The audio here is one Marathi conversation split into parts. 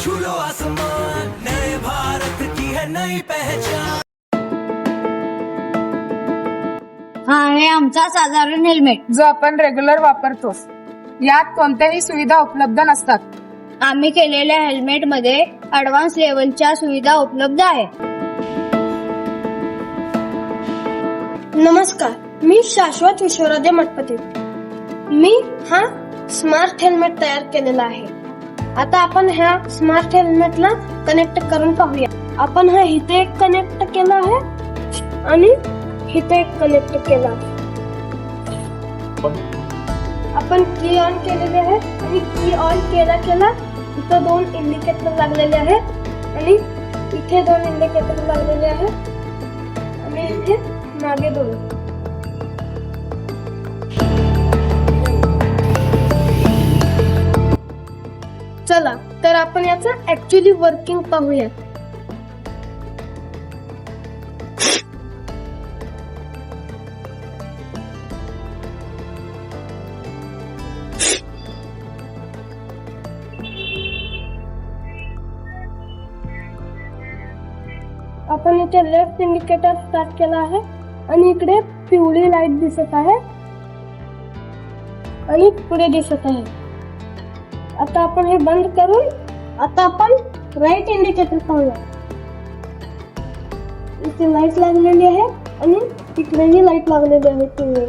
छू लो आसमान, नए भारत की है नई पहचान। हा आहे आमचा साधारण हेल्मेट जो आपण रेग्युलर वापरतो. यात कोणत्याही सुविधा उपलब्ध नसतात. आम्ही केलेल्या हेल्मेट मध्ये ऍडव्हान्स लेवलच्या सुविधा उपलब्ध आहेत. नमस्कार, मी शाश्वत विश्वराजे मठपती. मी हा स्मार्ट हेल्मेट तयार केलेला आहे. आता आपण ह्या स्मार्ट हेल्मेटला कनेक्ट करून पाहूया. आपण हा इथे एक कनेक्ट केला आहे आणि इथे एक कनेक्ट केला आहे. आपण की ऑन केलेले आहे आणि की ऑन केला इथं 2 इंडिकेटर लागलेले आहेत आणि इथे 2 इंडिकेटर लागलेले आहेत आणि इथे मागे 2. चला तर आपण याचं ऍक्च्युअली वर्किंग पाहूया. आपण इथे लेफ्ट इंडिकेटर स्टार्ट केला आहे आणि इकडे पिवळी लाईट दिसत आहे आणि पुढे दिसत आहे. आता आपण हे बंद करून आता आपण राईट इंडिकेटर पाहूया. इथे लाईट लागलेली आहे आणि इकडेही लाईट लागलेली आहे पिवळी.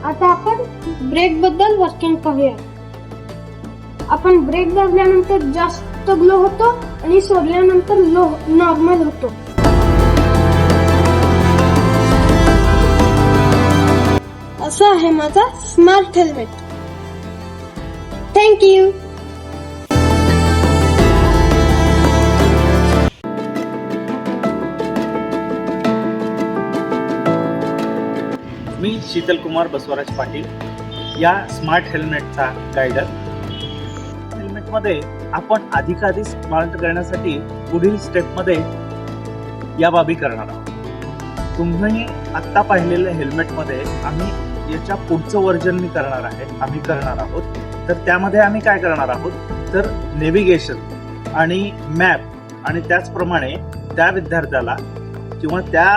आता आपण ब्रेक बद्दल वर्किंग पाहूया. आपण ब्रेक दाबल्यानंतर जास्त ग्लो होतो आणि सोडल्यानंतर लो नॉर्मल होतो. असं आहे माझा स्मार्ट हेल्मेट. थँक्यू. मी शीतल कुमार बसवराज पाटील, या स्मार्ट हेल्मेटचा गायडर. हेल्मेटमध्ये आपण अधिकाधिक स्मार्ट करण्यासाठी पुढील स्टेपमध्ये या बाबी करणार आहोत. तुम्ही आत्ता पाहिलेल्या हेल्मेटमध्ये आम्ही याच्या पुढचं वर्जन आम्ही करणार आहोत. तर त्यामध्ये आम्ही काय करणार आहोत तर नेव्हिगेशन आणि मॅप आणि त्याचप्रमाणे त्या विद्यार्थ्याला किंवा त्या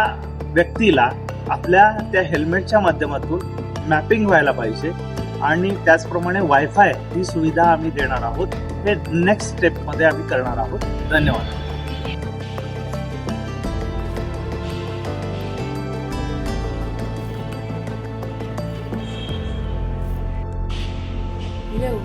व्यक्तीला आपल्या त्या हेल्मेटच्या माध्यमातून मॅपिंग व्हायला पाहिजे आणि त्याचप्रमाणे वायफाय ही सुविधा आम्ही देणार आहोत. हे नेक्स्ट स्टेपमध्ये आम्ही करणार आहोत. धन्यवाद. येऊ